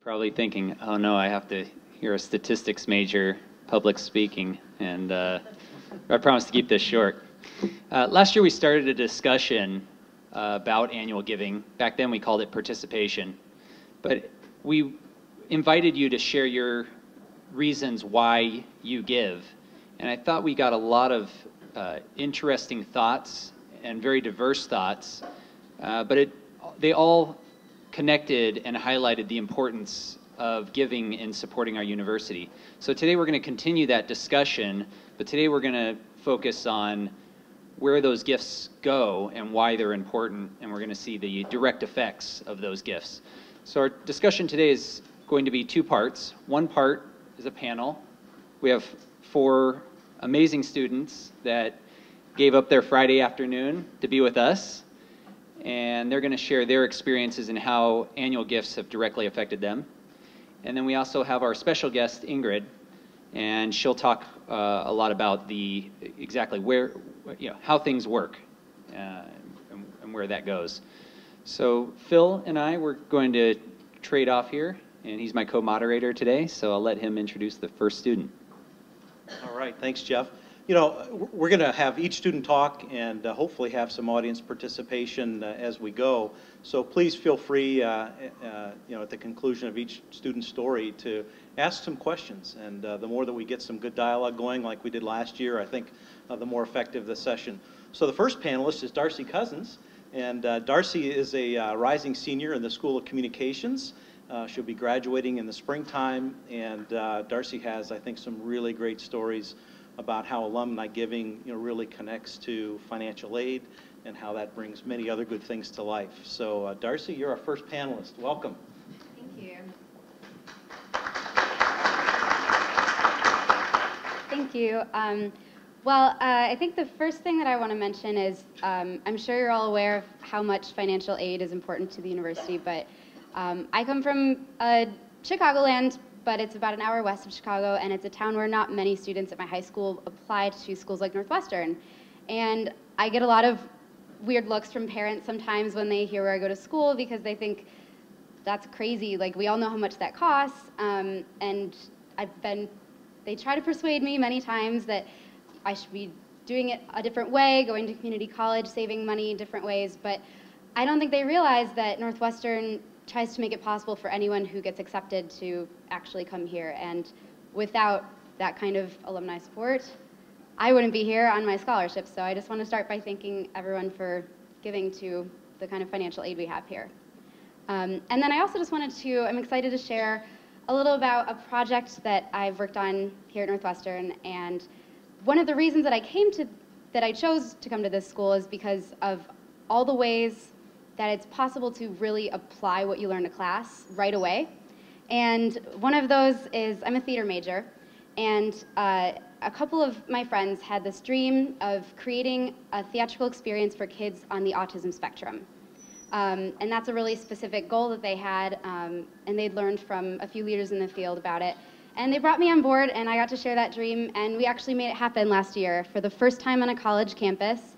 Probably thinking, oh no, I have to hear a statistics major public speaking, and I promise to keep this short. Last year we started a discussion about annual giving. Back then we called it participation, but we invited you to share your reasons why you give, and I thought we got a lot of interesting thoughts and very diverse thoughts, but they all connected and highlighted the importance of giving and supporting our university. So today we're going to continue that discussion, but today we're going to focus on where those gifts go and why they're important, and we're going to see the direct effects of those gifts. So our discussion today is going to be two parts. One part is a panel. We have 4 amazing students that gave up their Friday afternoon to be with us, and they're going to share their experiences and how annual gifts have directly affected them. And then we also have our special guest, Ingrid, and she'll talk a lot about exactly where, how things work and where that goes. So Phil and I, we're going to trade off here, and he's my co-moderator today, so I'll let him introduce the first student. All right, thanks, Jeff. We're going to have each student talk and hopefully have some audience participation as we go. So please feel free, at the conclusion of each student's story to ask some questions. And the more that we get some good dialogue going like we did last year, I think the more effective the session. So the first panelist is Darcy Cousins. And Darcy is a rising senior in the School of Communications. She'll be graduating in the springtime. And Darcy has, I think, some really great stories about how alumni giving really connects to financial aid and how that brings many other good things to life. So Darcy, you're our first panelist. Welcome. Thank you. Thank you. I think the first thing that I want to mention is I'm sure you're all aware of how much financial aid is important to the university, but I come from Chicagoland, but it's about an hour west of Chicago, and it's a town where not many students at my high school apply to schools like Northwestern. And I get a lot of weird looks from parents sometimes when they hear where I go to school, because they think that's crazy. Like, we all know how much that costs, and they try to persuade me many times that I should be doing it a different way, going to community college, saving money in different ways, but I don't think they realize that Northwestern tries to make it possible for anyone who gets accepted to actually come here. And without that kind of alumni support, I wouldn't be here on my scholarship. So I just want to start by thanking everyone for giving to the kind of financial aid we have here. And then I also just I'm excited to share a little about a project that I've worked on here at Northwestern. And one of the reasons that I chose to come to this school is because of all the ways that it's possible to really apply what you learn to class right away. And one of those is, I'm a theater major, and a couple of my friends had this dream of creating a theatrical experience for kids on the autism spectrum. And that's a really specific goal that they had, and they'd learned from a few leaders in the field about it. And they brought me on board, and I got to share that dream, and we actually made it happen last year. For the first time on a college campus,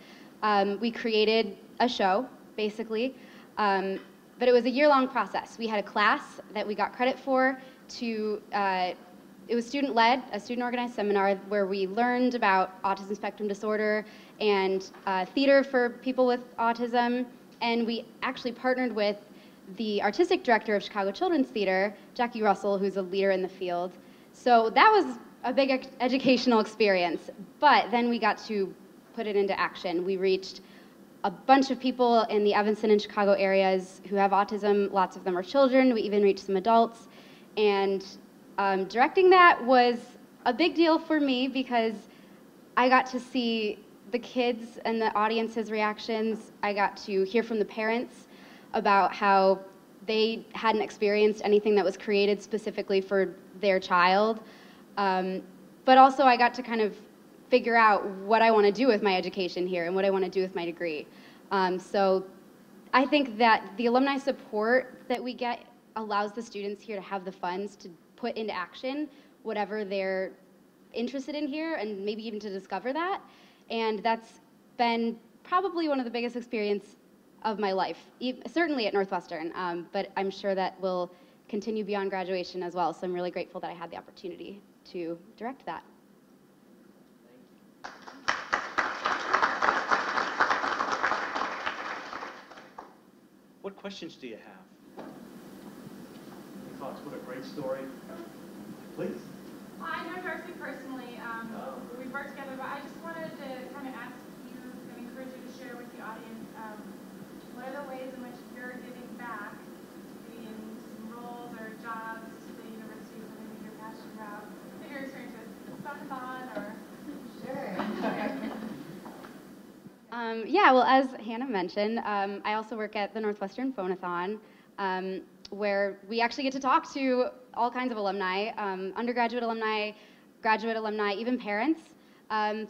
we created a show, basically, but it was a year-long process. We had a class that we got credit for it was student-led, a student-organized seminar where we learned about autism spectrum disorder and theater for people with autism, and we actually partnered with the artistic director of Chicago Children's Theater, Jackie Russell, who's a leader in the field. So that was a big educational experience, but then we got to put it into action. We reached a bunch of people in the Evanston and Chicago areas who have autism. Lots of them are children. We even reached some adults. And directing that was a big deal for me because I got to see the kids and the audience's reactions. I got to hear from the parents about how they hadn't experienced anything that was created specifically for their child. But also I got to kind of figure out what I want to do with my education here and what I want to do with my degree. So I think that the alumni support that we get allows the students here to have the funds to put into action whatever they're interested in here, and maybe even to discover that. And that's been probably one of the biggest experiences of my life, certainly at Northwestern, but I'm sure that will continue beyond graduation as well. So I'm really grateful that I had the opportunity to direct that. What questions do you have? Any thoughts? What a great story. Please. I know Darcy personally. We've worked together, but I just wanted to kind of ask you and encourage you to share with the audience what are the ways in which you're giving back, maybe in some roles or jobs to the university, something that you're passionate about, that your experience with Suckathon or... Sure. Yeah, well, as Hannah mentioned, I also work at the Northwestern Phonathon, where we actually get to talk to all kinds of alumni, undergraduate alumni, graduate alumni, even parents.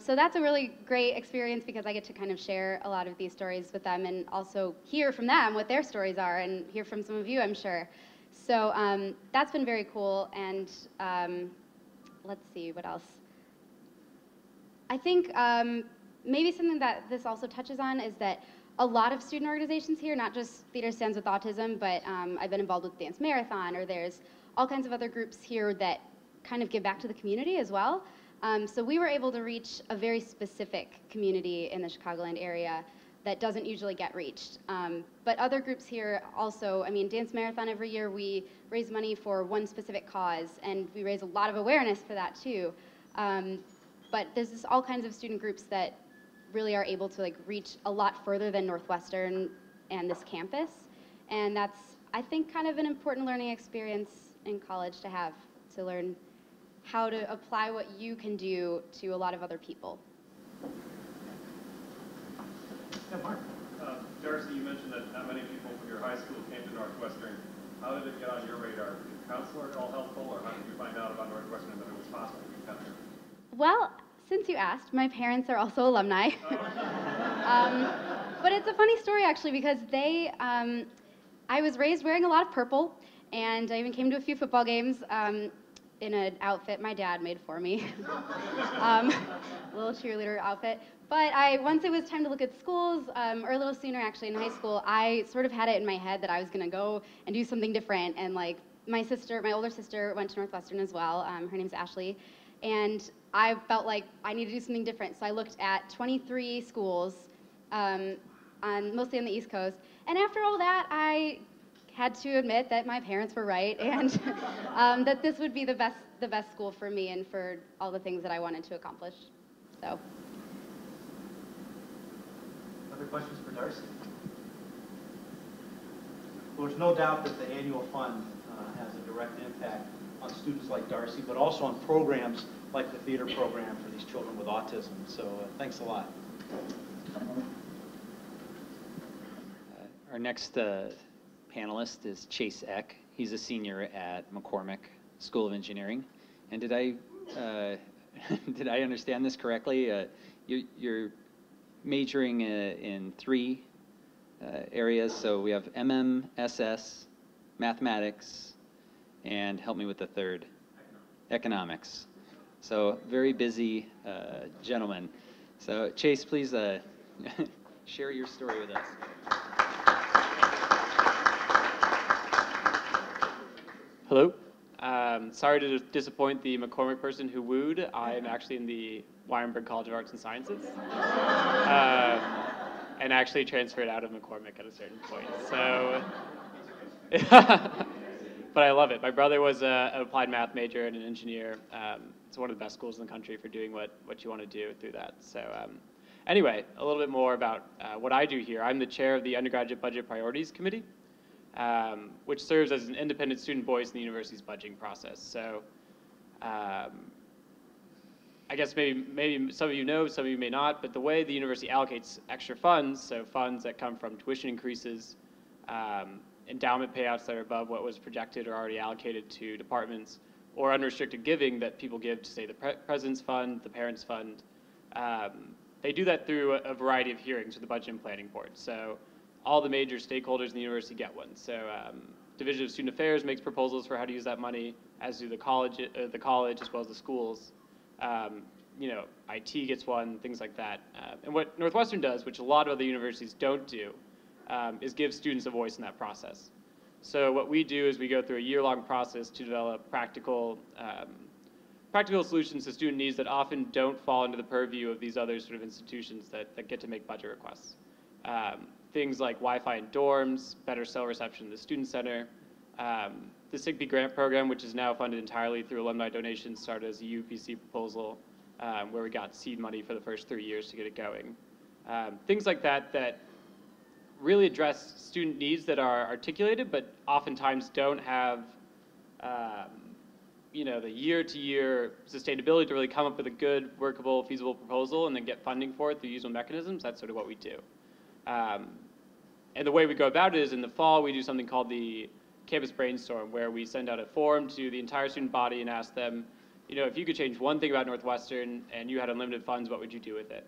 So that's a really great experience because I get to kind of share a lot of these stories with them and also hear from them what their stories are and hear from some of you, I'm sure. So that's been very cool. And let's see, what else? I think maybe something that this also touches on is that a lot of student organizations here, not just Theater Stands with Autism, but I've been involved with Dance Marathon, or there's all kinds of other groups here that kind of give back to the community as well. So we were able to reach a very specific community in the Chicagoland area that doesn't usually get reached. But other groups here also, I mean, Dance Marathon every year, we raise money for one specific cause, and we raise a lot of awareness for that too. But there's just all kinds of student groups that really are able to reach a lot further than Northwestern and this campus. And that's, I think, kind of an important learning experience in college to have, to learn how to apply what you can do to a lot of other people. Yeah, Mark. Darcy, you mentioned that not many people from your high school came to Northwestern. How did it get on your radar? Was your counselor at all helpful, or how did you find out about Northwestern and that it was possible to come here? Well, since you asked, my parents are also alumni. But it's a funny story, actually, because I was raised wearing a lot of purple, and I even came to a few football games in an outfit my dad made for me. A little cheerleader outfit. But once it was time to look at schools, or a little sooner actually in high school, I sort of had it in my head that I was going to go and do something different. And my older sister went to Northwestern as well. Her name's Ashley. And I felt like I needed to do something different. So I looked at 23 schools, mostly on the East Coast. And after all that, I had to admit that my parents were right, and that this would be the best school for me and for all the things that I wanted to accomplish. So. Other questions for Darcy? Well, there's no doubt that the annual fund has a direct impact on students like Darcy, but also on programs like the theater program for these children with autism. So thanks a lot. Our next panelist is Chase Eck. He's a senior at McCormick School of Engineering. And did I did I understand this correctly? You're majoring in three areas. So we have MMSS, mathematics, and help me with the third. Economics. So very busy gentleman. So Chase, please share your story with us. Hello. Sorry to disappoint the McCormick person who wooed. I am actually in the Weinberg College of Arts and Sciences, and actually transferred out of McCormick at a certain point. So, but I love it. My brother was an applied math major and an engineer. It's one of the best schools in the country for doing what you want to do through that. So anyway, a little bit more about what I do here. I'm the chair of the Undergraduate Budget Priorities Committee, which serves as an independent student voice in the university's budgeting process. So I guess maybe some of you know, some of you may not, but the way the university allocates extra funds, so funds that come from tuition increases, endowment payouts that are above what was projected or already allocated to departments, or unrestricted giving that people give to, say, the President's Fund, the Parents' Fund. They do that through a variety of hearings with the Budget and Planning Board. So all the major stakeholders in the university get one. So Division of Student Affairs makes proposals for how to use that money, as do the college as well as the schools. IT gets one, things like that. And what Northwestern does, which a lot of other universities don't do, is give students a voice in that process. So what we do is we go through a year-long process to develop practical solutions to student needs that often don't fall into the purview of these other sort of institutions that get to make budget requests. Things like Wi-Fi in dorms, better cell reception in the student center, the SIGP grant program, which is now funded entirely through alumni donations, started as a UPC proposal where we got seed money for the first 3 years to get it going. Things like that really address student needs that are articulated, but oftentimes don't have the year-to-year sustainability to really come up with a good, workable, feasible proposal and then get funding for it through usual mechanisms. That's sort of what we do. And the way we go about it is in the fall, we do something called the Campus Brainstorm, where we send out a form to the entire student body and ask them, if you could change one thing about Northwestern and you had unlimited funds, what would you do with it?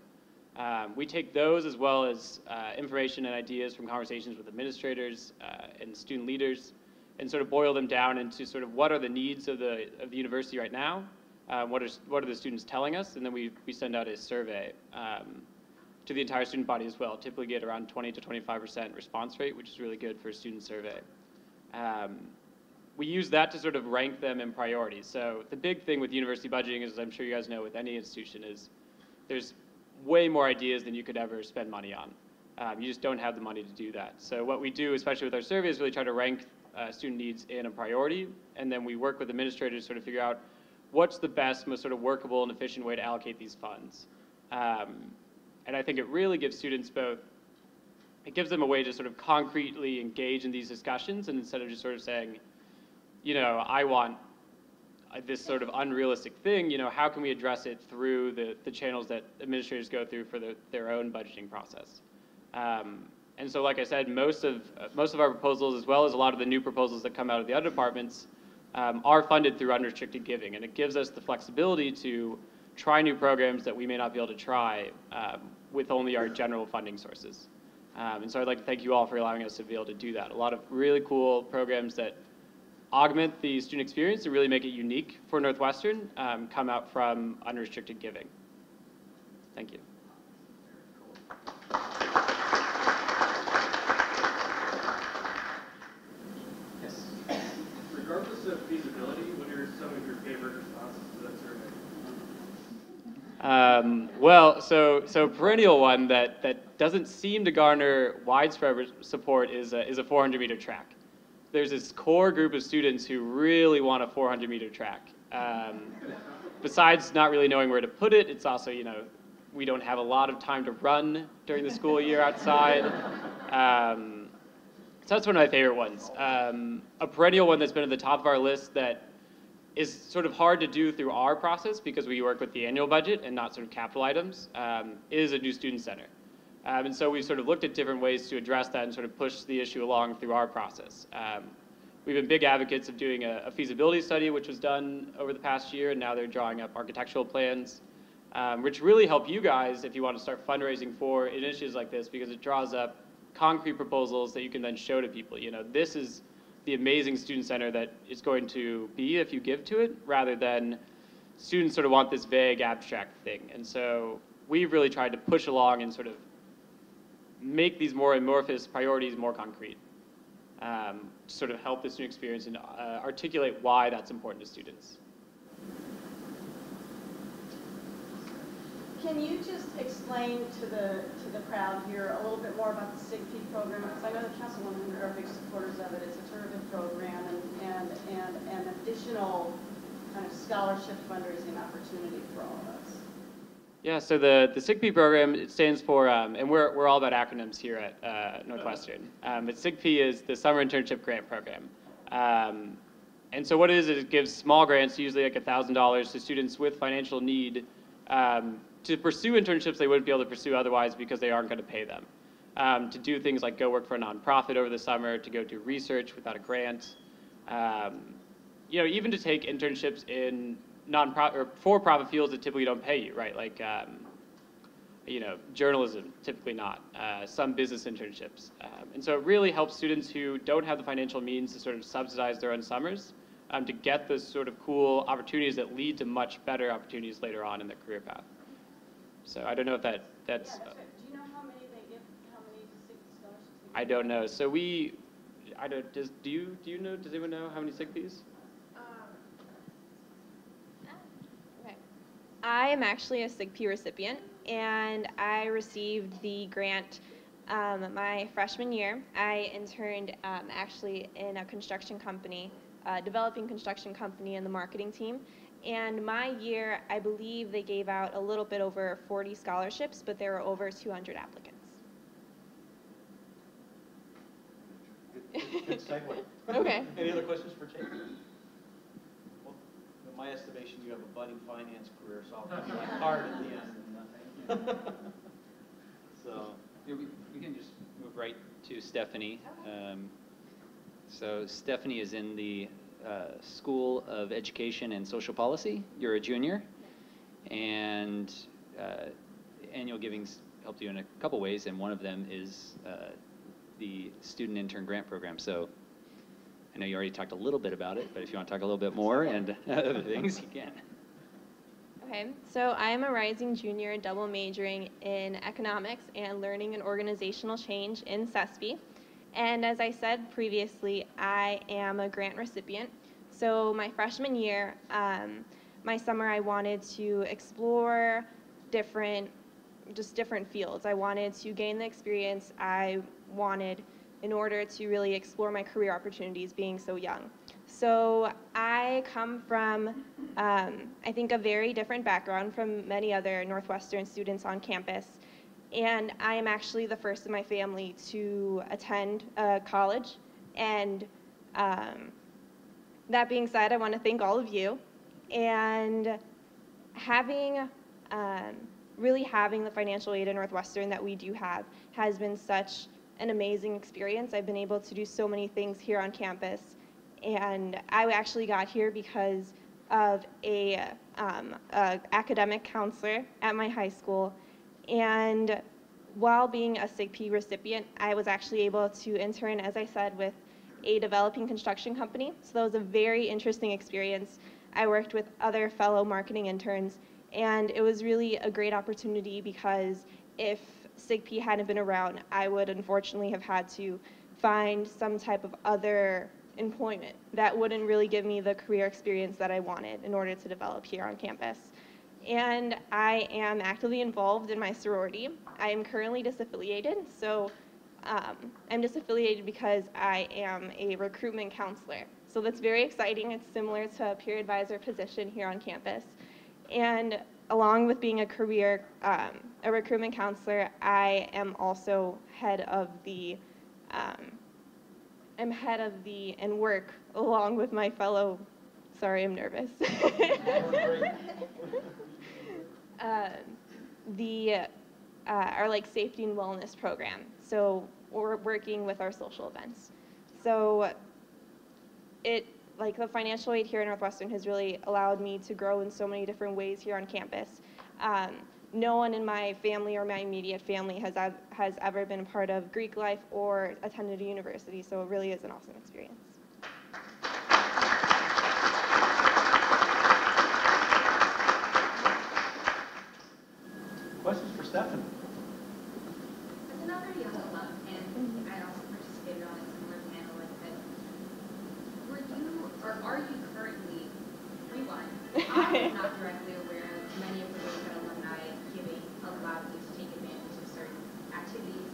We take those as well as information and ideas from conversations with administrators and student leaders and sort of boil them down into sort of what are the needs of the university right now, what are the students telling us, and then we send out a survey to the entire student body as well. Typically get around 20 to 25% response rate, which is really good for a student survey. We use that to sort of rank them in priorities. So the big thing with university budgeting is, as I'm sure you guys know with any institution, is there's way more ideas than you could ever spend money on. You just don't have the money to do that. So what we do, especially with our survey, is really try to rank student needs in a priority, and then we work with administrators to sort of figure out what's the best, most sort of workable and efficient way to allocate these funds. And I think it really gives students it gives them a way to sort of concretely engage in these discussions, and instead of just sort of saying, I want this sort of unrealistic thing, how can we address it through the channels that administrators go through for their own budgeting process? And so, like I said, most of our proposals, as well as a lot of the new proposals that come out of the other departments, are funded through unrestricted giving, and it gives us the flexibility to try new programs that we may not be able to try with only our general funding sources. And so I'd like to thank you all for allowing us to be able to do that. A lot of really cool programs that augment the student experience and really make it unique for Northwestern come out from unrestricted giving. Thank you. Yes. Regardless of feasibility, what are some of your favorite responses to that survey? Well, so perennial one that doesn't seem to garner widespread support is a 400-meter track. There's this core group of students who really want a 400-meter track. Besides not really knowing where to put it, it's also, we don't have a lot of time to run during the school year outside. So that's one of my favorite ones. A perennial one that's been at the top of our list that is sort of hard to do through our process because we work with the annual budget and not sort of capital items, is a new student center. And so we've sort of looked at different ways to address that and sort of push the issue along through our process. We've been big advocates of doing a feasibility study, which was done over the past year, and now they're drawing up architectural plans, which really help you guys if you want to start fundraising for initiatives like this, because it draws up concrete proposals that you can then show to people. This is the amazing student center that it's going to be if you give to it, rather than students sort of want this vague abstract thing. And so we've really tried to push along and sort of make these more amorphous priorities more concrete, to sort of help the student experience and articulate why that's important to students. Can you just explain to the crowd here a little bit more about the SIGP program? Because I know the Councilwoman are big supporters of it. It's a terrific program and an additional kind of scholarship fundraising opportunity for all of us. Yeah, so the SIGP program, it stands for, and we're all about acronyms here at Northwestern. But SIGP is the Summer Internship Grant Program. And so what it is it gives small grants, usually like $1,000, to students with financial need to pursue internships they wouldn't be able to pursue otherwise because they aren't going to pay them. To do things like go work for a nonprofit over the summer, to go do research without a grant, even to take internships in non-profit or for-profit fields that typically don't pay you, right? Like, journalism, typically not. Some business internships. And so it really helps students who don't have the financial means to sort of subsidize their own summers to get those sort of cool opportunities that lead to much better opportunities later on in their career path. So I don't know if that's... Yeah, that's right. Do you know how many they give, how many scholarships? I don't know. So I don't, do you know, does anyone know how many SIGPs? Okay. I am actually a SIGP recipient, and I received the grant my freshman year. I interned actually in a construction company, developing construction company in the marketing team. And my year, I believe they gave out a little bit over 40 scholarships, but there were over 200 applicants. Good segue. Okay. Any other questions for Jake? Well, in my estimation, you have a budding finance career, so I'll come back hard at the end. So we can just move right to Stephanie. So Stephanie is in the School of Education and Social Policy. You're a junior, and annual giving's helped you in a couple ways, and one of them is the student intern grant program. So I know you already talked a little bit about it, but if you want to talk a little bit more and other things, you can. Okay, so I am a rising junior double majoring in economics and learning and organizational change in CESP. And as I said previously, I am a grant recipient. So my freshman year, my summer, I wanted to explore different fields. I wanted to gain the experience I wanted in order to really explore my career opportunities being so young. So I come from, I think, a very different background from many other Northwestern students on campus. And I am actually the first in my family to attend college. And that being said, I want to thank all of you. And really having the financial aid at Northwestern that we do have has been such an amazing experience. I've been able to do so many things here on campus. And I actually got here because of a academic counselor at my high school. And while being a SIGP recipient, I was actually able to intern, as I said, with a developing construction company. So that was a very interesting experience. I worked with other fellow marketing interns, and it was really a great opportunity because if SIGP hadn't been around, I would unfortunately have had to find some type of other employment that wouldn't really give me the career experience that I wanted in order to develop here on campus. And I am actively involved in my sorority. I am currently disaffiliated, so I'm disaffiliated because I am a recruitment counselor. So that's very exciting. It's similar to a peer advisor position here on campus. And along with being a recruitment counselor, I am also head of the and work along with my fellow, sorry, I'm nervous. Our like safety and wellness program. So we're working with our social events. So like the financial aid here at Northwestern has really allowed me to grow in so many different ways here on campus. No one in my family or my immediate family has ever been a part of Greek life or attended a university, so it really is an awesome experience. questions for Stephanie? As another young alum, and I also participated on a similar panel like this, were you, or are you currently, I'm not directly aware of many of the ways that alumni giving allowed you to take advantage of certain activities,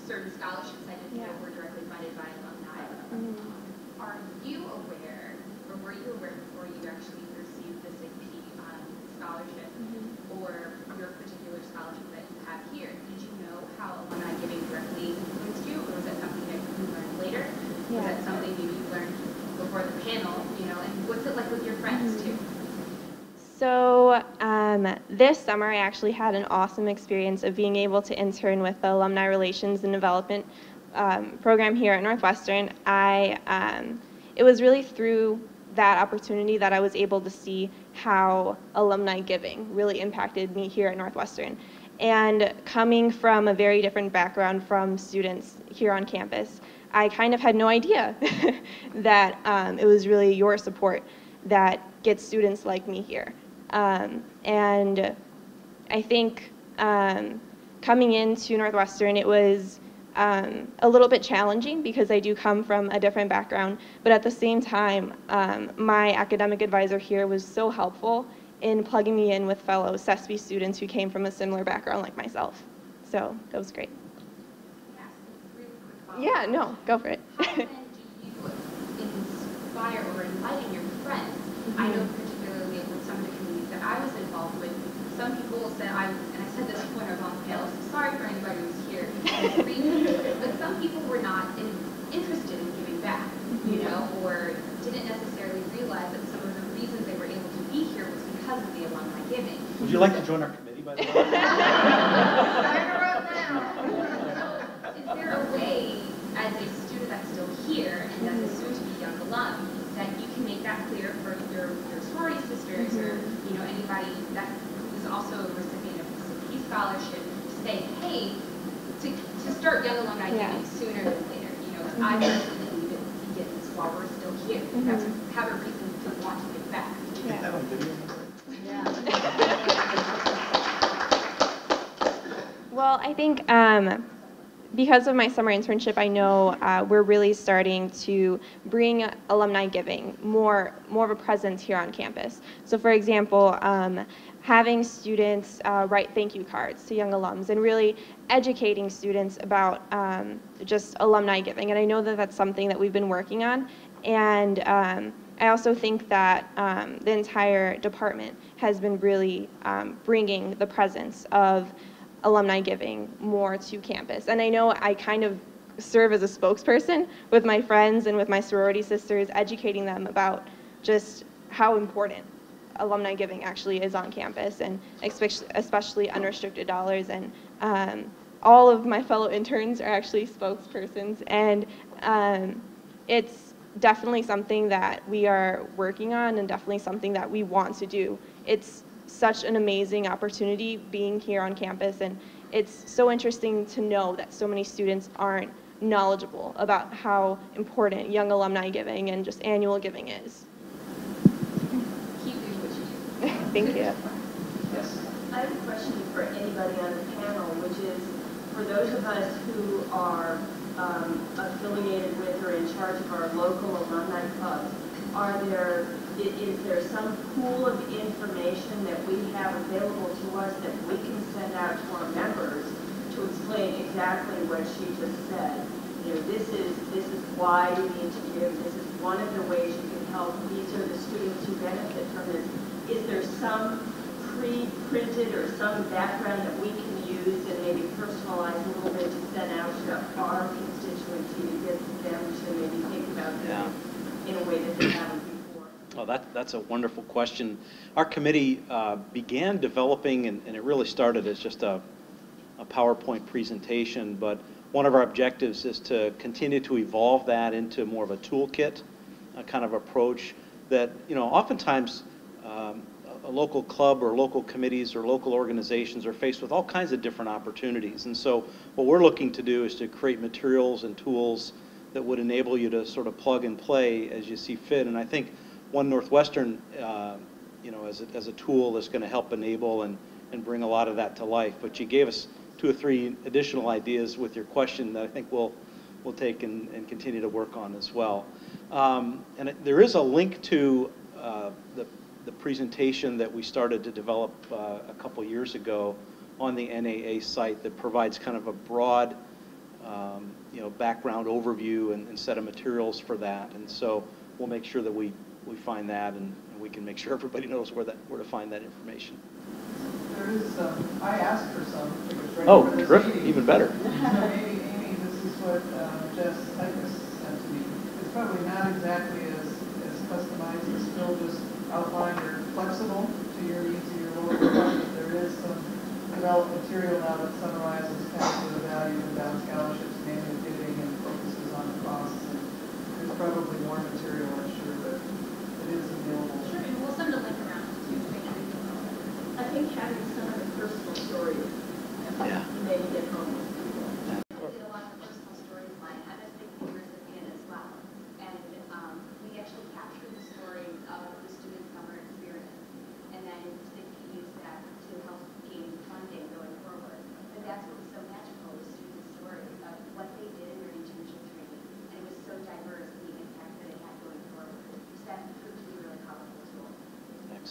certain scholarships I didn't know were directly funded by alumni. Are you aware, or were you aware before you actually received the SIGP scholarship, or your particular scholarship that you have here? Did you know how alumni giving directly influenced you, or was that something that you learned later? Was that something maybe you learned before the panel, and what's it like with your friends too? So this summer I actually had an awesome experience of being able to intern with the Alumni Relations and Development program here at Northwestern. It was really through that opportunity that I was able to see how alumni giving really impacted me here at Northwestern. And coming from a very different background from students here on campus, I kind of had no idea that it was really your support that gets students like me here. And I think coming into Northwestern, it was a little bit challenging because I do come from a different background, but at the same time, my academic advisor here was so helpful in plugging me in with fellow CESP students who came from a similar background like myself. So that was great. Yes, really quick follow-up. Yeah, no, go for it. How then do you inspire or invite in your friends? I know particularly with some of the communities that I was involved with, some people said, and I said this when I was on the panel, so sorry for anybody who's here, but some people were not interested in giving back, you know, or didn't necessarily realize that some of the reasons they were able to be here was because of the alumni giving. Would you like to join our committee, by the way? Is there a way, as a student that's still here and as a soon-to-be young alum, that you can make that clear for your sorority sisters or anybody that who's also a recipient of the CP scholarship to say, hey, to start young alumni giving sooner than later. I personally need to get this while we're still here. Have a reason to want to give back. Get that on video. Well, I think because of my summer internship, I know we're really starting to bring alumni giving more of a presence here on campus. So for example, having students write thank you cards to young alums and really educating students about just alumni giving. And I know that that's something that we've been working on. And I also think that the entire department has been really bringing the presence of alumni giving more to campus. And I know I kind of serve as a spokesperson with my friends and with my sorority sisters, educating them about just how important alumni giving actually is on campus, and especially unrestricted dollars. And all of my fellow interns are actually spokespersons, and it's definitely something that we are working on and definitely something that we want to do. It's such an amazing opportunity being here on campus, and it's so interesting to know that so many students aren't knowledgeable about how important young alumni giving and just annual giving is. Keep doing what you do. Thank you. Yes. I have a question for anybody on the panel, which is for those of us who are affiliated with or in charge of our local alumni clubs, is there some pool of information that we have available to us that we can send out to our members to explain exactly what she just said? This is why you need to give. This is one of the ways you can help. These are the students who benefit from this. Is there some pre-printed or some background that we can use and maybe personalize a little bit to send out to our constituency to get them to maybe think about this in a way that they haven't before? Oh, that's a wonderful question. Our committee began developing, and it really started as just a PowerPoint presentation, but one of our objectives is to continue to evolve that into more of a toolkit kind of approach that, oftentimes a local club or local committees or local organizations are faced with all kinds of different opportunities. And so what we're looking to do is to create materials and tools that would enable you to sort of plug and play as you see fit. And I think One Northwestern, as a tool that's going to help enable and bring a lot of that to life. But you gave us 2 or 3 additional ideas with your question that I think we'll take and continue to work on as well. And there is a link to the presentation that we started to develop a couple years ago on the NAA site that provides kind of a broad background overview and set of materials for that. And so we'll make sure that we find that, and we can make sure everybody knows where to find that information. There is I asked for some. Oh, terrific! Even better. Amy, this is what Jess Titus sent to me. It's probably not exactly as customized. It's still just outlined or flexible to your needs of your local budget. There is some developed material now that summarizes kind of the value of endowed scholarships, manual giving, and focuses on the costs. And there's probably more material, I'm sure, but it is available. Sure, and we'll send a link around to make sure you know. I think having some of the personal stories maybe get home with people. We did a lot of personal stories. My MSP recipient as well, and we actually captured the stories of the student summer experience, and then they can use that to help gain funding going forward. And that's what was so magical, the student stories of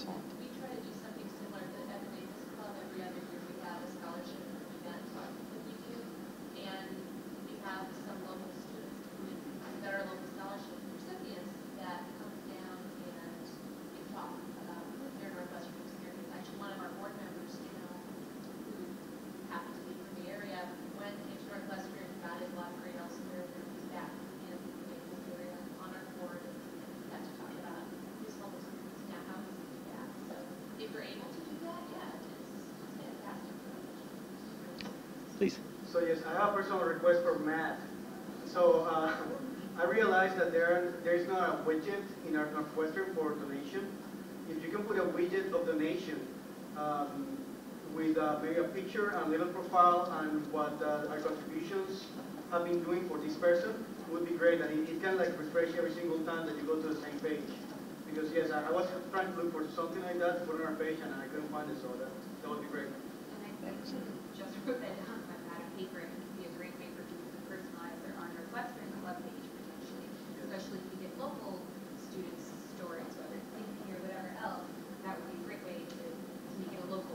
Excellent. We try to do something similar to the Evanston Club. Every other year we have a scholarship event that we do, and we have some local students that are local scholarship recipients that come down and they talk about their Northwestern experience. Actually, one of our board members, who happened to be from the area, when he came to Northwestern, got his law degree elsewhere, and he's back in the area on our board, and got to talk about his local experience now, how he's doing that. So if we're able to do that, yeah, it's fantastic. Please. So yes, I have a personal request for Matt. So I realized that there's not a widget in our Northwestern for donation. If you can put a widget of donation with maybe a picture and little profile and what our contributions have been doing for this person, it would be great. And it can like refresh every single time that you go to the same page. Because yes, I was trying to look for something like that to put on our page and I couldn't find it, so that would be great. And I just wrote that down on that paper. It would be a great way for people to personalize their Northwestern club page potentially, especially if you get local students' stories, whether it's thinking or whatever else. That would be a great way to make it a local.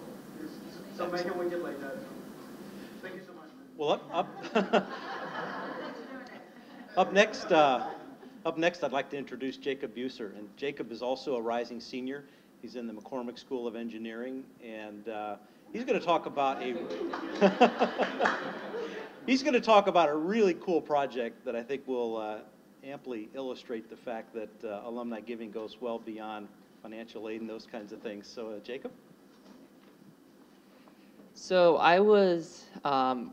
So make a widget like that. Thank you so much. Well, up next, I'd like to introduce Jacob Buser. And Jacob is also a rising senior. He's in the McCormick School of Engineering, and he's going to talk about a really cool project that I think will amply illustrate the fact that alumni giving goes well beyond financial aid and those kinds of things. So, Jacob? So I was,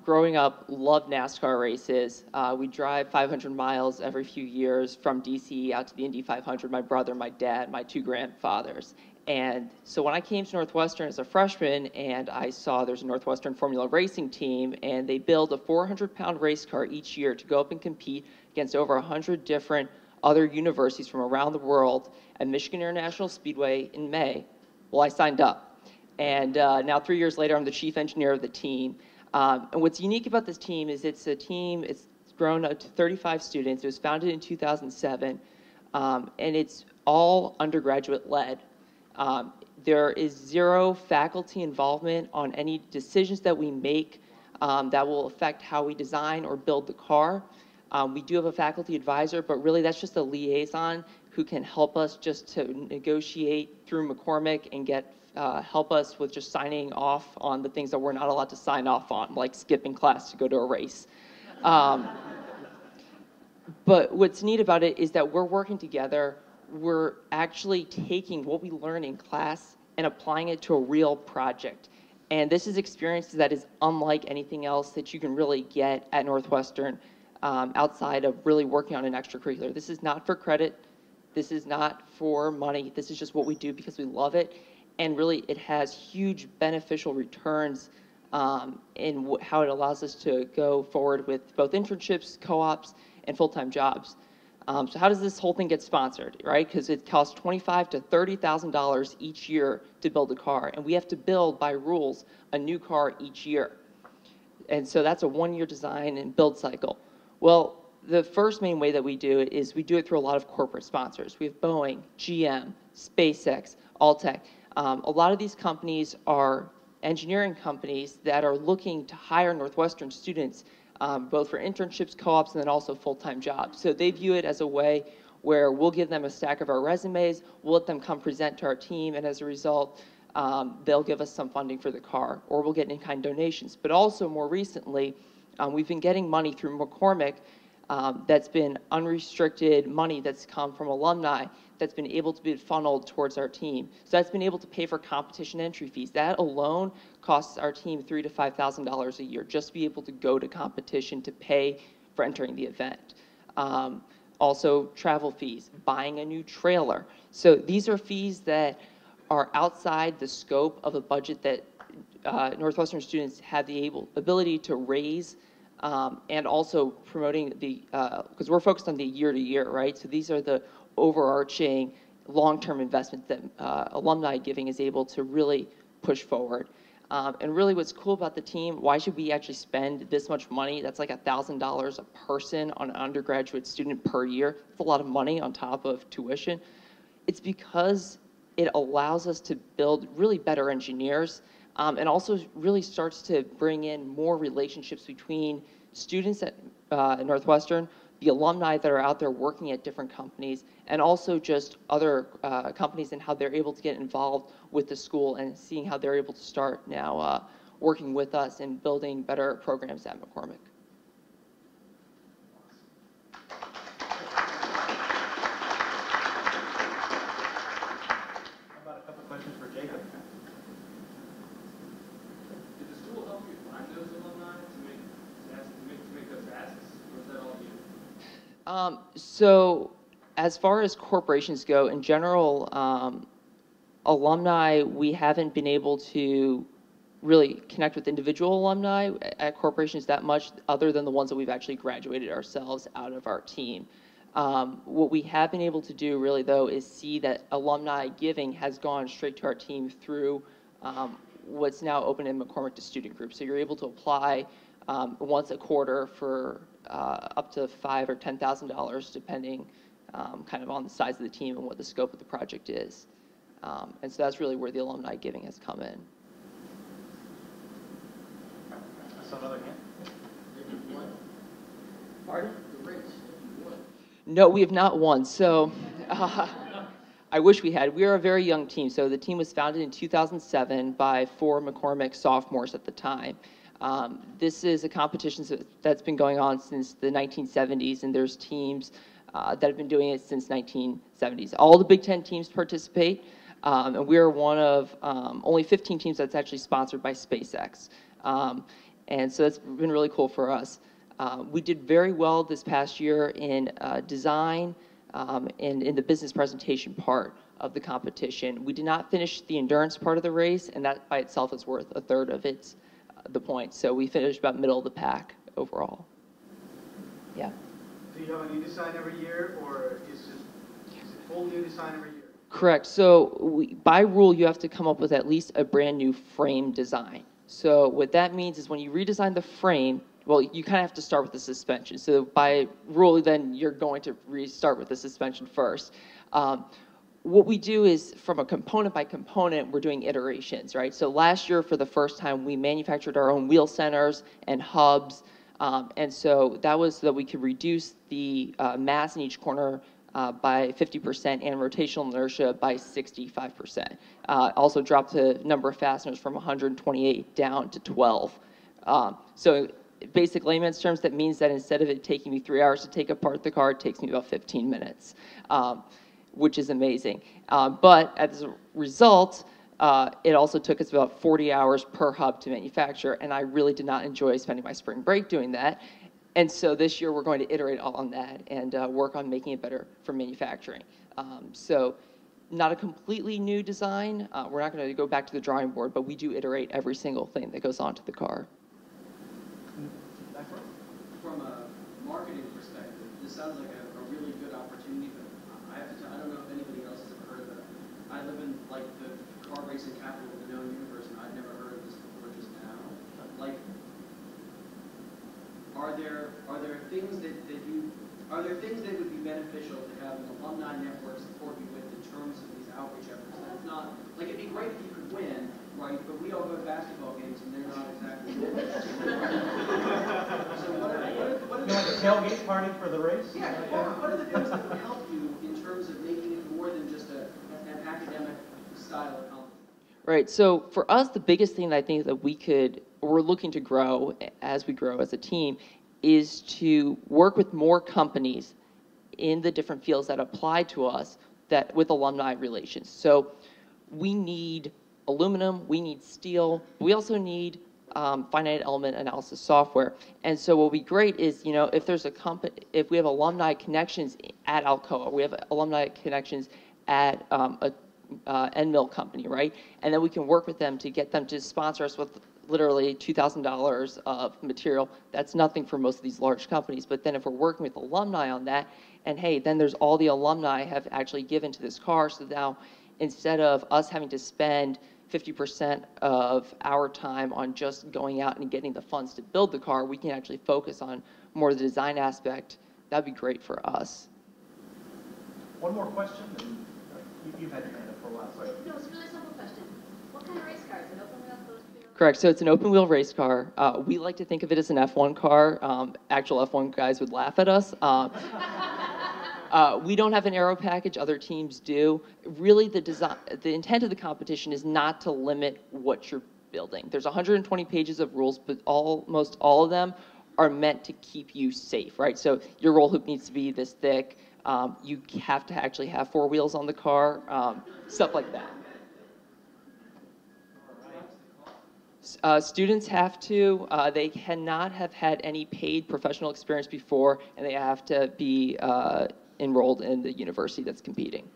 growing up, loved NASCAR races. We drive 500 miles every few years from DC out to the Indy 500, my brother, my dad, my two grandfathers. And so when I came to Northwestern as a freshman and I saw there's a Northwestern Formula Racing team and they build a 400-pound race car each year to go up and compete against over 100 different other universities from around the world at Michigan International Speedway in May, well, I signed up. And now 3 years later, I'm the chief engineer of the team. And what's unique about this team is it's a team, it's grown up to 35 students. It was founded in 2007, and it's all undergraduate led. There is zero faculty involvement on any decisions that we make that will affect how we design or build the car. We do have a faculty advisor, but really that's just a liaison who can help us just to negotiate through McCormick and get help us with just signing off on the things that we're not allowed to sign off on, like skipping class to go to a race. But what's neat about it is that we're working together. We're actually taking what we learn in class and applying it to a real project. And this is experience that is unlike anything else that you can really get at Northwestern outside of really working on an extracurricular. This is not for credit. This is not for money. This is just what we do because we love it. And really, it has huge beneficial returns in how it allows us to go forward with both internships, co-ops, and full-time jobs. So how does this whole thing get sponsored, right? Because it costs $25,000 to $30,000 each year to build a car, and we have to build, by rules, a new car each year. And so that's a one-year design and build cycle. Well, the first main way that we do it is we do it through a lot of corporate sponsors. We have Boeing, GM, SpaceX, Alltech. A lot of these companies are engineering companies that are looking to hire Northwestern students, both for internships, co-ops, and then also full-time jobs. So they view it as a way where we'll give them a stack of our resumes, we'll let them come present to our team, and as a result, they'll give us some funding for the car, or we'll get in-kind donations. But also, more recently, we've been getting money through McCormick that's been unrestricted money that's come from alumni that's been able to be funneled towards our team. So that's been able to pay for competition entry fees. That alone costs our team $3,000 to $5,000 a year just to be able to go to competition to pay for entering the event. Also, travel fees, buying a new trailer. So these are fees that are outside the scope of a budget that Northwestern students have the ability to raise, and also promoting the, because we're focused on the year-to-year, right? So these are the overarching long-term investments that alumni giving is able to really push forward. And really what's cool about the team, why should we actually spend this much money? That's like $1,000 a person on an undergraduate student per year. It's a lot of money on top of tuition. It's because it allows us to build really better engineers, and also really starts to bring in more relationships between students at Northwestern, the alumni that are out there working at different companies, and also just other companies and how they're able to get involved with the school and seeing how they're able to start now working with us and building better programs at McCormick. Questions for Jacob? Did the school help you find those alumni to make those asks, or was that all you? So as far as corporations go, in general, alumni, we haven't been able to really connect with individual alumni at corporations that much, other than the ones that we've actually graduated ourselves out of our team. What we have been able to do really though is see that alumni giving has gone straight to our team through what's now open in McCormick to student groups. So you're able to apply once a quarter for up to $5,000 or $10,000 depending kind of on the size of the team and what the scope of the project is. And so that's really where the alumni giving has come in. I saw another hand. Pardon? No, we have not won. So I wish we had. We are a very young team. So the team was founded in 2007 by 4 McCormick sophomores at the time. This is a competition that's been going on since the 1970s, and there's teams that have been doing it since 1970s. All the Big Ten teams participate, and we are one of only 15 teams that's actually sponsored by SpaceX. And so that's been really cool for us. We did very well this past year in design and in the business presentation part of the competition. We did not finish the endurance part of the race, and that by itself is worth 1/3 of the points. So we finished about middle of the pack overall. Yeah. Do you have a new design every year, or is it full new design every year? Correct. So by rule, you have to come up with at least a brand new frame design. So what that means is when you redesign the frame, well, you kind of have to start with the suspension. So by rule, then you're going to restart with the suspension first. What we do is from a component by component, we're doing iterations, right? So last year, for the first time, we manufactured our own wheel centers and hubs. And so that was so that we could reduce the mass in each corner by 50% and rotational inertia by 65%. Also dropped the number of fasteners from 128 down to 12. So basic layman's terms, that means that instead of it taking me 3 hours to take apart the car, it takes me about 15 minutes, which is amazing. But as a result, it also took us about 40 hours per hub to manufacture, and I really did not enjoy spending my spring break doing that. And so this year we're going to iterate on that and work on making it better for manufacturing. So not a completely new design. We're not going to go back to the drawing board, but we do iterate every single thing that goes onto the car. From a marketing perspective, this sounds like a really good opportunity, but I have to tell, I don't know if anybody else has ever heard of it. I live in like the car racing capital of the known universe, and I'd never heard of this before just now. Like, are there things that would be beneficial to have an alumni network support you with in terms of these outreach efforts? And it's not like it'd be great if you could win, right? But we all go to basketball games and they're not exactly. So what are like a tailgate party for the race? Yeah. What are the things that would help you in terms of making it more than just an academic style of competition? Right. So for us, the biggest thing that I think that we're looking to grow as we grow as a team is to work with more companies in the different fields that apply to us that with alumni relations. So we need aluminum, we need steel, but we also need finite element analysis software. And so what would be great is, if there's if we have alumni connections at Alcoa, we have alumni connections at a end mill company, right? And then we can work with them to get them to sponsor us with literally $2,000 of material. That's nothing for most of these large companies. But then if we're working with alumni on that, and hey, then there's all the alumni have actually given to this car. So now instead of us having to spend 50% of our time on just going out and getting the funds to build the car, we can actually focus on more of the design aspect. That'd be great for us. One more question, and you've had your hand up for a while. Sorry. Correct. So it's an open wheel race car. We like to think of it as an F1 car. Actual F1 guys would laugh at us. We don't have an aero package. Other teams do. Really, the intent of the competition is not to limit what you're building. There's 120 pages of rules, but almost all of them are meant to keep you safe, right? So your roll hoop needs to be this thick. You have to actually have 4 wheels on the car, stuff like that. Students have to, they cannot have had any paid professional experience before, and they have to be enrolled in the university that's competing.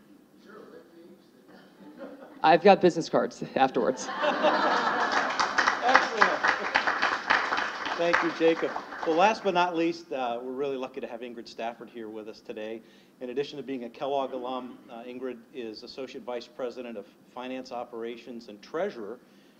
I've got business cards afterwards. Excellent. Thank you, Jacob. Well, last but not least, we're really lucky to have Ingrid Stafford here with us today. In addition to being a Kellogg alum, Ingrid is Associate Vice President of Finance Operations and Treasurer,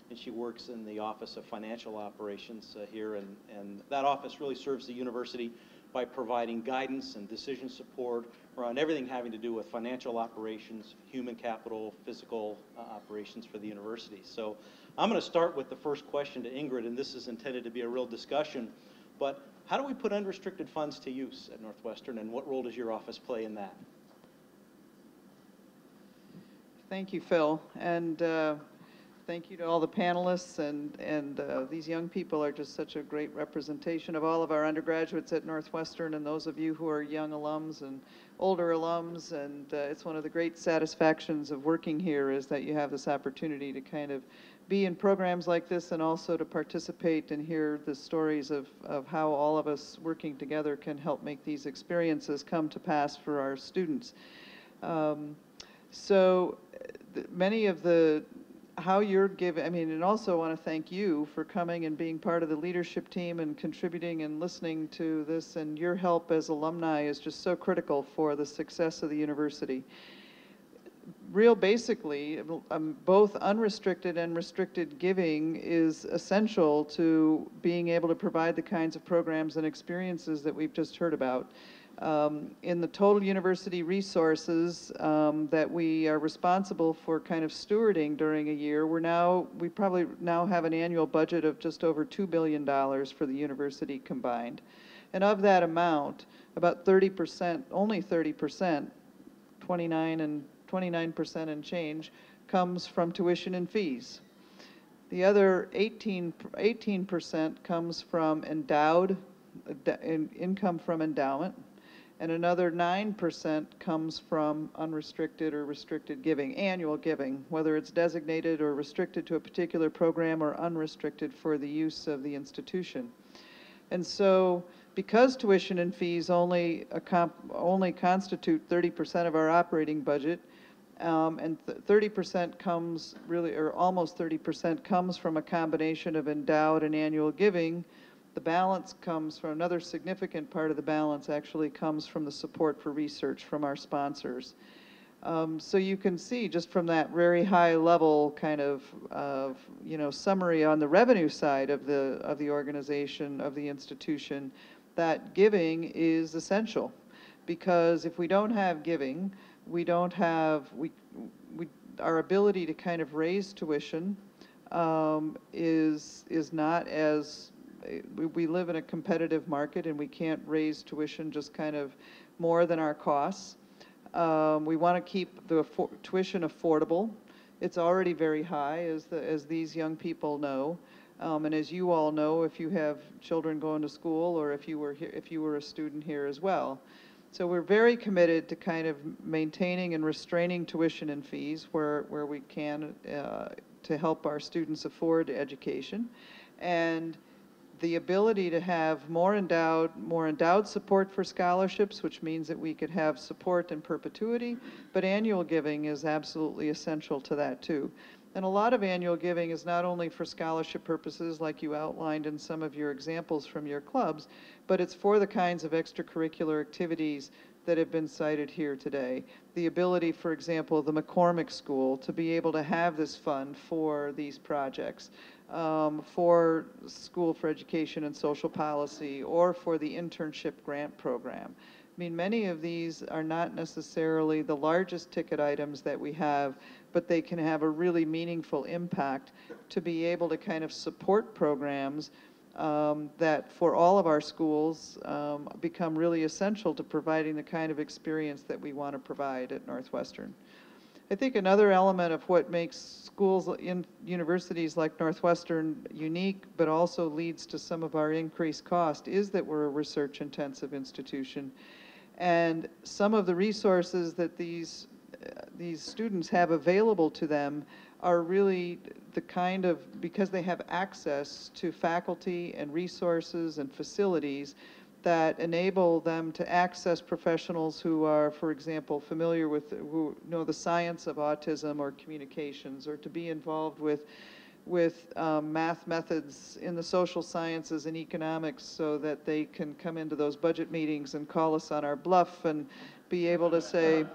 and she works in the Office of Financial Operations here, and that office really serves the university by providing guidance and decision support around everything having to do with financial operations, human capital, physical operations for the university. So I'm going to start with the first question to Ingrid, and this is intended to be a real discussion, but how do we put unrestricted funds to use at Northwestern, and what role does your office play in that? Thank you, Phil, and thank you to all the panelists, and these young people are just such a great representation of all of our undergraduates at Northwestern, and those of you who are young alums and older alums, and it's one of the great satisfactions of working here is that you have this opportunity to kind of be in programs like this and also to participate and hear the stories of how all of us working together can help make these experiences come to pass for our students. Many of the how you're giving, and also want to thank you for coming and being part of the leadership team and contributing and listening to this, and your help as alumni is just so critical for the success of the university. Real basically, both unrestricted and restricted giving is essential to being able to provide the kinds of programs and experiences that we've just heard about. In the total university resources that we are responsible for kind of stewarding during a year, we probably now have an annual budget of just over $2 billion for the university combined. And of that amount, about 30%, only 30%, 29% and change, comes from tuition and fees. The other 18% comes from income from endowment, and another 9% comes from unrestricted or restricted giving, annual giving, whether it's designated or restricted to a particular program or unrestricted for the use of the institution. And so, because tuition and fees only constitute 30% of our operating budget, and 30% comes really, or almost 30% comes from a combination of endowed and annual giving, the balance comes from, another significant part of the balance actually comes from the support for research from our sponsors. So you can see just from that very high level kind of summary on the revenue side of the organization, of the institution, that giving is essential, because if we don't have giving, we don't have, our ability to kind of raise tuition is not as, we live in a competitive market and we can't raise tuition just kind of more than our costs. We want to keep the tuition affordable. It's already very high, as these young people know. And as you all know, if you have children going to school, or if you were a student here as well. So we're very committed to kind of maintaining and restraining tuition and fees where we can to help our students afford education, and the ability to have more endowed support for scholarships, which means that we could have support in perpetuity, but annual giving is absolutely essential to that too. And a lot of annual giving is not only for scholarship purposes, like you outlined in some of your examples from your clubs, but it's for the kinds of extracurricular activities that have been cited here today. The ability, for example, of the McCormick School to be able to have this fund for these projects, for School for Education and Social Policy, or for the Internship grant program. I mean, many of these are not necessarily the largest ticket items that we have, but they can have a really meaningful impact to be able to kind of support programs that for all of our schools become really essential to providing the kind of experience that we want to provide at Northwestern. I think another element of what makes schools in universities like Northwestern unique, but also leads to some of our increased cost, is that we're a research-intensive institution. And some of the resources that these students have available to them are really the kind of, because they have access to faculty and resources and facilities that enable them to access professionals who are, for example, familiar with, who know the science of autism or communications, or to be involved with math methods in the social sciences and economics, so that they can come into those budget meetings and call us on our bluff and be able to say,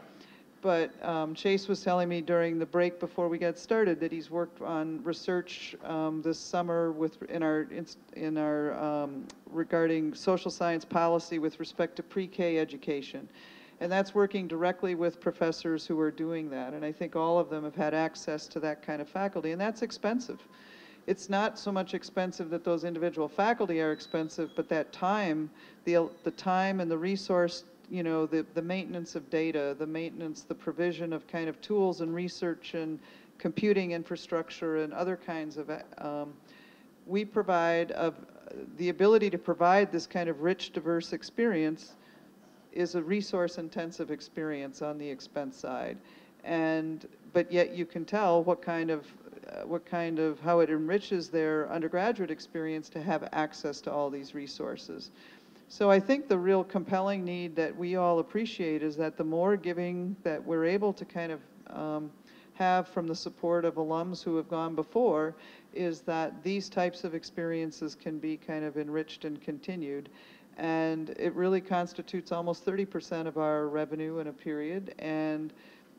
but Chase was telling me during the break before we got started that he's worked on research this summer in our regarding social science policy with respect to pre-K education. And that's working directly with professors who are doing that. And I think all of them have had access to that kind of faculty, and that's expensive. It's not so much expensive that those individual faculty are expensive, but that time, the time and the resource, you know, the maintenance of data, the provision of kind of tools and research and computing infrastructure and other kinds of, we provide, the ability to provide this kind of rich, diverse experience is a resource-intensive experience on the expense side. But yet you can tell how it enriches their undergraduate experience to have access to all these resources. So I think the real compelling need that we all appreciate is that the more giving that we're able to kind of have from the support of alums who have gone before, is that these types of experiences can be kind of enriched and continued. And it really constitutes almost 30% of our revenue in a period, and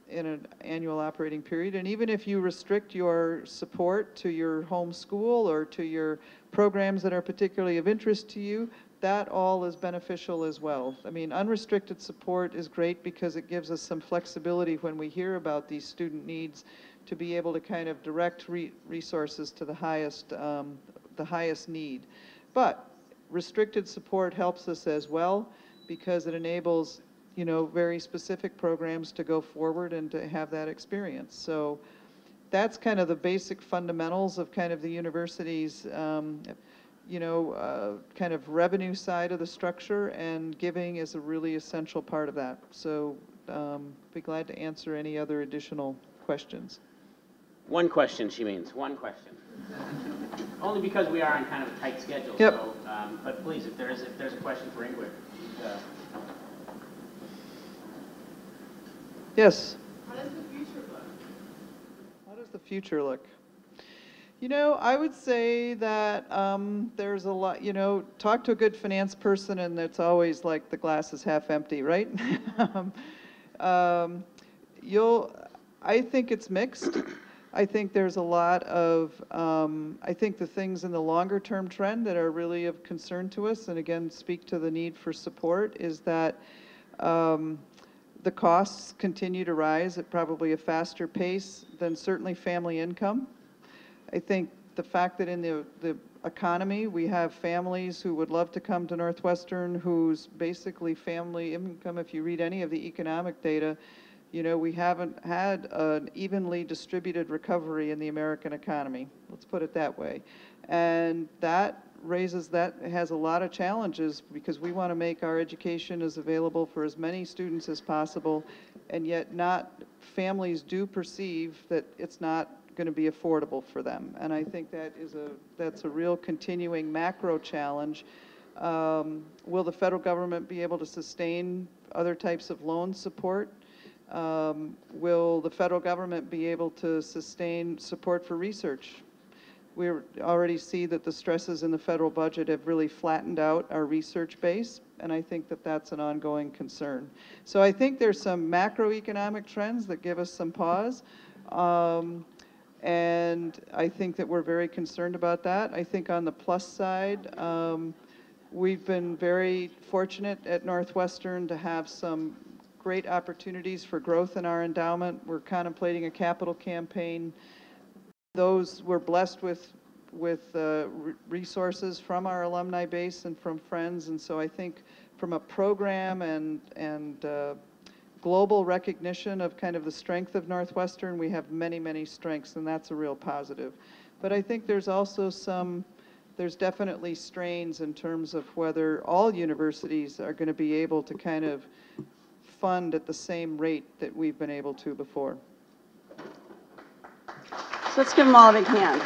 in an annual operating period. And even if you restrict your support to your home school or to your programs that are particularly of interest to you, that all is beneficial as well. I mean, unrestricted support is great because it gives us some flexibility when we hear about these student needs to be able to kind of direct resources to the highest need. But restricted support helps us as well because it enables, you know, very specific programs to go forward and to have that experience. So that's kind of the basic fundamentals of kind of the university's kind of revenue side of the structure, and giving is a really essential part of that. So be glad to answer any other additional questions. One question, she means, one question. Only because we are on kind of a tight schedule. Yep. So, but please, if there's a question for Ingrid. Yes. How does the future look? How does the future look? You know, I would say that there's a lot, you know, talk to a good finance person and it's always like the glass is half empty, right? I think it's mixed. I think there's a lot of, I think the things in the longer term trend that are really of concern to us, and again, speak to the need for support, is that the costs continue to rise at probably a faster pace than certainly family income. I think the fact that in the economy we have families who would love to come to Northwestern whose basically family income, if you read any of the economic data, you know, we haven't had an evenly distributed recovery in the American economy. Let's put it that way. And that has a lot of challenges because we want to make our education as available for as many students as possible, and yet families do perceive that it's not going to be affordable for them. And I think that's a real continuing macro challenge. Will the federal government be able to sustain other types of loan support? Will the federal government be able to sustain support for research? We already see that the stresses in the federal budget have really flattened out our research base, and I think that that's an ongoing concern. So I think there's some macroeconomic trends that give us some pause. And I think that we're very concerned about that. I think on the plus side, we've been very fortunate at Northwestern to have some great opportunities for growth in our endowment. We're contemplating a capital campaign. Those we're blessed with resources from our alumni base and from friends, and so I think from a program and global recognition of kind of the strength of Northwestern, we have many, many strengths, and that's a real positive. But I think there's also there's definitely strains in terms of whether all universities are going to be able to kind of fund at the same rate that we've been able to before. So let's give them all a big hand.